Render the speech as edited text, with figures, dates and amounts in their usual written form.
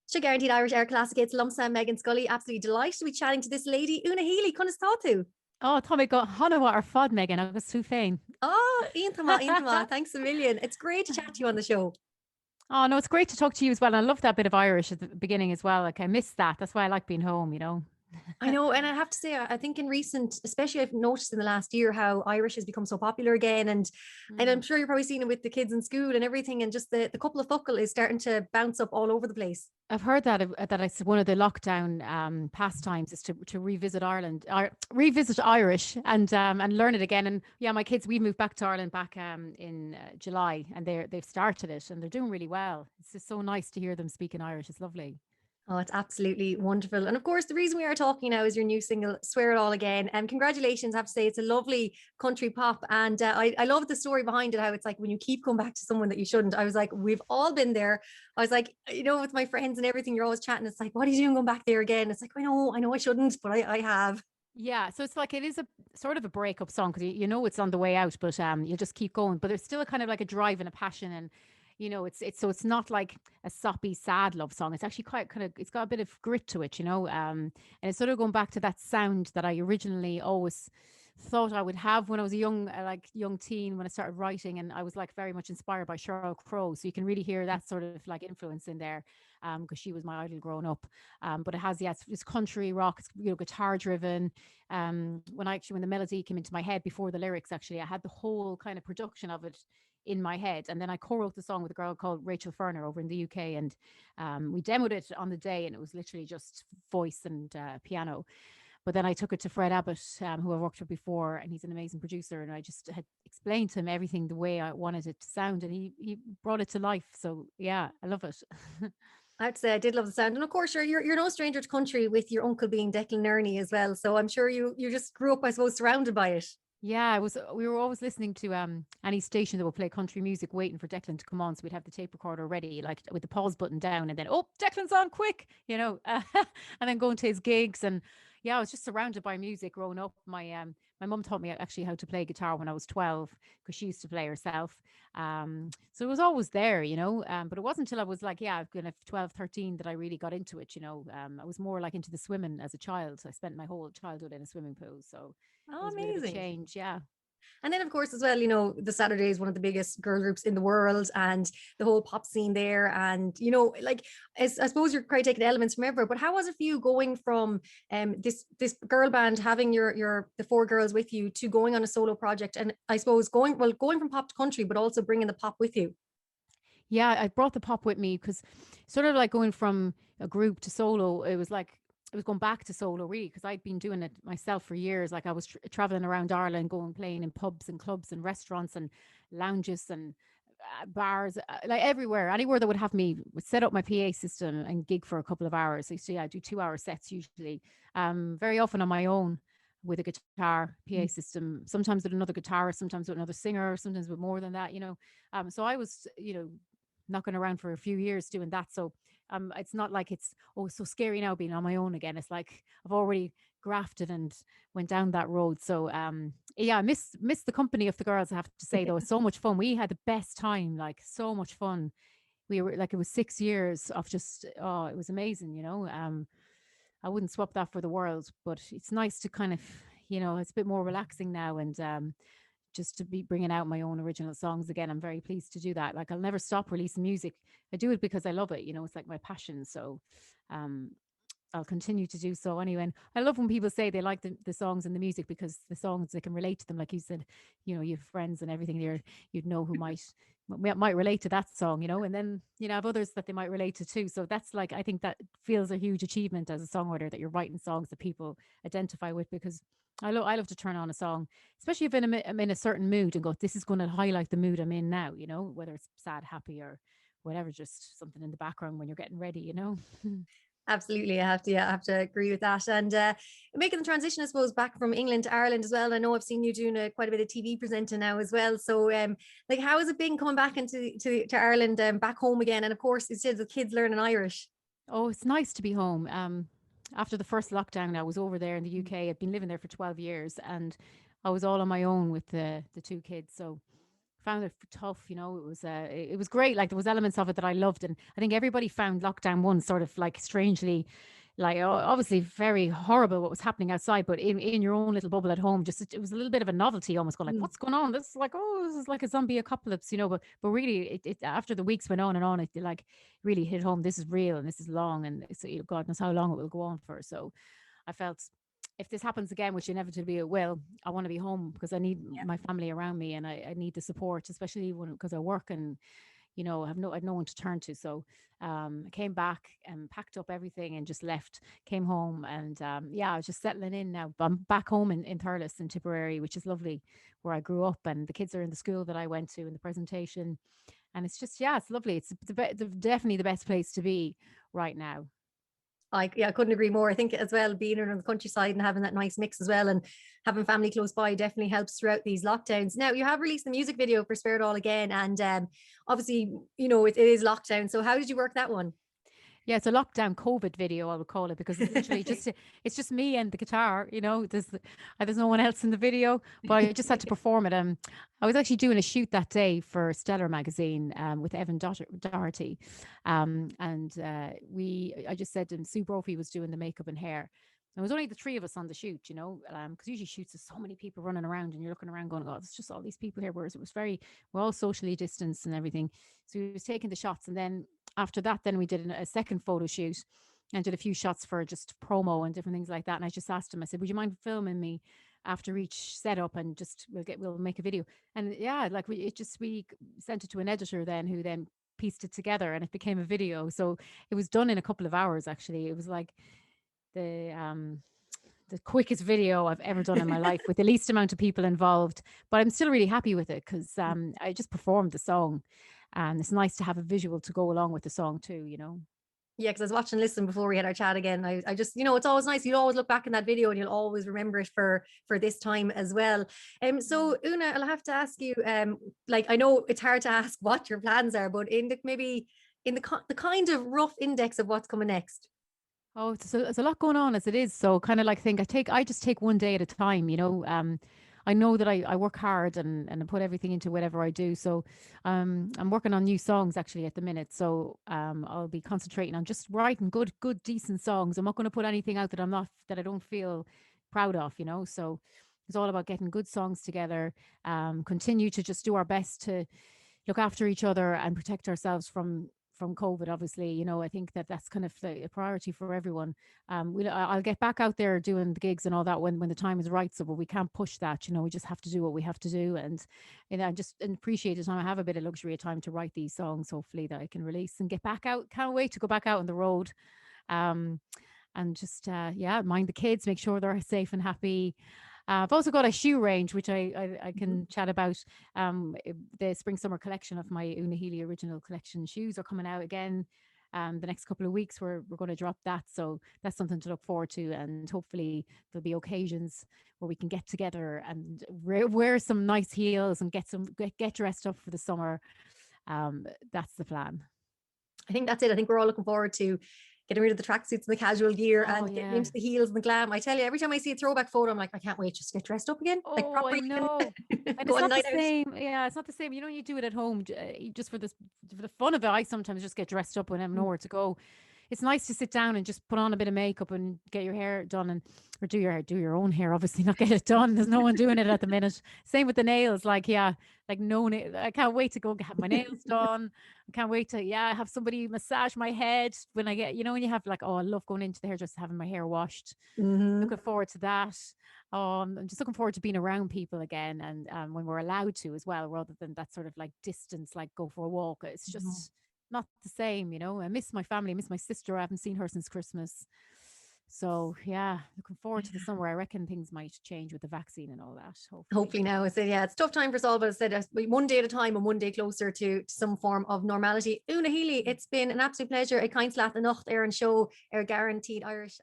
Se Guaranteed Irish Air Classic, it's Lumsa, Megan Scully. Absolutely delighted to be chatting to this lady, Una Healy. Conas Tatu. Oh, Tommy got Hanawa ar fod Megan agus tú féin. Oh, Ian thanks a million. It's great to chat to you on the show. Oh no, it's great to talk to you as well. I love that bit of Irish at the beginning as well. Like I miss that. That's why I like being home. I know, and I have to say, I think in recent, especially I've noticed in the last year how Irish has become so popular again, and I'm Mm. sure you're probably seeing it with the kids in school and everything, and just the couple of buckle is starting to bounce up all over the place. I've heard that it's one of the lockdown pastimes is to revisit Ireland, revisit Irish and learn it again. And yeah, my kids, we moved back to Ireland back in July, and they've started it and they're doing really well. It's just so nice to hear them speaking Irish. It's lovely. Oh, it's absolutely wonderful. And of course, the reason we are talking now is your new single, Swear It All Again. And congratulations, I have to say, it's a lovely country pop. And I love the story behind it, how it's like when you keep coming back to someone that you shouldn't. I was like, we've all been there. I was like, with my friends and everything, you're always chatting. It's like, what are you doing going back there again? It's like, I know I shouldn't, but I have. Yeah, so it's like it is a sort of a breakup song because you know it's on the way out, but you'll just keep going. But there's still a kind of like a drive and a passion, and it's so it's not like a soppy, sad love song. It's actually quite kind of it's got a bit of grit to it, and it's sort of going back to that sound that I originally always thought I would have when I was a young teen when I started writing, and I was like very much inspired by Sheryl Crow. So you can really hear that sort of like influence in there, because she was my idol growing up. But it has, yeah, it's country rock, it's guitar driven. When the melody came into my head before the lyrics, actually, I had the whole kind of production of it in my head, and then I co-wrote the song with a girl called Rachel Ferner over in the UK, and we demoed it on the day, and it was literally just voice and piano. But then I took it to Fred Abbott, who I've worked with before, and he's an amazing producer. And I just had explained to him everything the way I wanted it to sound, and he brought it to life. So yeah, I love it. I have to say I did love the sound. And of course, you're no stranger to country with your uncle being Declan Nerney as well. So I'm sure you just grew up, I suppose, surrounded by it. Yeah, I was. We were always listening to any station that would play country music, waiting for Declan to come on. So we'd have the tape recorder ready, like with the pause button down, and then Declan's on quick, and then going to his gigs. And yeah, I was just surrounded by music growing up. My mum taught me actually how to play guitar when I was 12 because she used to play herself. So it was always there, But it wasn't until I was like, yeah, kind of 12, 13 that I really got into it. I was more like into the swimming as a child. So I spent my whole childhood in a swimming pool. So it Oh, was a bit of a amazing. change, yeah. And then, of course, as well, the Saturday is one of the biggest girl groups in the world and the whole pop scene there. And, like, I suppose you're quite taking elements from everywhere, but how was it for you going from this girl band, having the four girls with you to going on a solo project? And I suppose going from pop to country, but also bringing the pop with you. Yeah, I brought the pop with me because sort of like going from a group to solo, it was like it was going back to solo really because I'd been doing it myself for years. Like I was traveling around Ireland, going playing in pubs and clubs and restaurants and lounges and bars, like everywhere, anywhere that would have me would set up my PA system and gig for a couple of hours. So yeah, I do 2 hour sets usually, very often on my own with a guitar PA system, sometimes with another guitarist, sometimes with another singer, sometimes with more than that. So I was, knocking around for a few years doing that. So it's not like it's so scary now being on my own again. It's like I've already grafted and went down that road. So yeah, I miss the company of the girls. I have to say though, it's so much fun. We had the best time, like so much fun. We were like it was 6 years of just it was amazing. I wouldn't swap that for the world, but it's nice to kind of it's a bit more relaxing now and just to be bringing out my own original songs again. I'm very pleased to do that. Like I'll never stop releasing music. I do it because I love it. It's like my passion. So um, I'll continue to do so anyway. And I love when people say they like the songs and the music because the songs they can relate to them. Like you said, you have friends and everything there. You'd know who might relate to that song. And then have others that they might relate to too. So that's like I think that feels a huge achievement as a songwriter that you're writing songs that people identify with because I love to turn on a song, especially if I'm in a certain mood and go, this is going to highlight the mood I'm in now, whether it's sad, happy, or whatever, just something in the background when you're getting ready. Absolutely, I have to agree with that. And making the transition, I suppose, back from England to Ireland as well. I know I've seen you doing quite a bit of TV presenting now as well. So, like, how has it been coming back to Ireland, back home again? And of course, it's still the kids learning Irish. Oh, it's nice to be home. After the first lockdown, I was over there in the UK. I'd been living there for 12 years and I was all on my own with the two kids. So found it tough. It was great. Like there was elements of it that I loved, and I think everybody found lockdown one sort of like strangely, like obviously very horrible what was happening outside, but in your own little bubble at home, just it was a little bit of a novelty, almost going like, Mm. what's going on? This is like, oh, this is like a zombie apocalypse, but really, it after the weeks went on and on, it like really hit home. This is real and this is long, and it's, God knows how long it will go on for. So I felt, if this happens again, which inevitably it will, I want to be home because I need my family around me, and I need the support, especially because I work and I have no one to turn to. So I came back and packed up everything and just left, came home, and yeah, I was just settling in now. I'm back home in Thurles in Tipperary, which is lovely, where I grew up, and the kids are in the school that I went to in the presentation, and it's just, yeah, it's lovely. It's definitely the best place to be right now. I couldn't agree more. I think as well, being in the countryside and having that nice mix as well, and having family close by definitely helps throughout these lockdowns. Now, you have released the music video for Spare It All Again, and obviously, it is lockdown. So how did you work that one? Yeah, it's a lockdown COVID video, I would call it, because it's literally just it's just me and the guitar. There's no one else in the video, but I just had to perform it. I was actually doing a shoot that day for Stellar magazine with Evan Doherty, and I just said to him, Sue Brophy was doing the makeup and hair. It was only the three of us on the shoot, because usually shoots there's so many people running around, and you're looking around going, "Oh, it's just all these people here." Whereas we're all socially distanced and everything. So he was taking the shots, and then after that, then we did a second photo shoot and did a few shots for just promo and different things like that. And I just asked him, I said, would you mind filming me after each setup, and just we'll make a video. And yeah, like we sent it to an editor then, who then pieced it together, and it became a video. So it was done in a couple of hours. Actually, it was like the quickest video I've ever done in my life, with the least amount of people involved. But I'm still really happy with it, because I just performed the song, and it's nice to have a visual to go along with the song too. Yeah, because I was watching Listen before we had our chat again. I just, it's always nice. You'll always look back in that video and you'll always remember it for this time as well. So Una, I'll have to ask you, like, I know it's hard to ask what your plans are, but maybe in the kind of rough index of what's coming next. Oh, it's a lot going on as it is. So kind of like I just take one day at a time. I know that I work hard and I put everything into whatever I do. So I'm working on new songs actually at the minute. So I'll be concentrating on just writing good, decent songs. I'm not going to put anything out that I don't feel proud of. So it's all about getting good songs together, continue to just do our best to look after each other and protect ourselves from COVID, obviously. I think that's kind of a priority for everyone. I'll get back out there doing the gigs and all that when the time is right. So, but we can't push that. We just have to do what we have to do, and I just appreciate the time. I have a bit of luxury of time to write these songs, hopefully, that I can release and get back out. Can't wait to go back out on the road, and just mind the kids, make sure they're safe and happy. I've also got a shoe range, which I can chat about. The spring summer collection of my Una Healy original collection shoes are coming out again. The next couple of weeks, we're going to drop that, so that's something to look forward to. And hopefully there'll be occasions where we can get together and wear some nice heels and get dressed up for the summer. That's the plan. I think that's it. I think we're all looking forward to getting rid of the tracksuits and the casual gear and getting into the heels and the glam. I tell you, every time I see a throwback photo, I'm like, I can't wait just to get dressed up again. Like Oh, I properly. know. And Go it's on a not the night out. same. Yeah, it's not the same. You do it at home just for the fun of it. I sometimes just get dressed up when I have nowhere to go. It's nice to sit down and just put on a bit of makeup and get your hair done, or do your own hair, obviously, not get it done. There's no one doing it at the minute. Same with the nails. Like, yeah, like no, I can't wait to go have my nails done. I can't wait to, have somebody massage my head when I get, when you have like, oh, I love going into the hairdresser, having my hair washed. Mm-hmm. Looking forward to that. I'm just looking forward to being around people again, and when we're allowed to as well, rather than that sort of like distance, like go for a walk. It's just not the same. I miss my family, I miss my sister. I haven't seen her since Christmas. So yeah, looking forward to the summer. I reckon things might change with the vaccine and all that. Hopefully now. I said, it's a tough time for us all, but I said one day at a time and one day closer to some form of normality. Una Healy, it's been an absolute pleasure. A kind slaat the nacht Aaron show, guaranteed Irish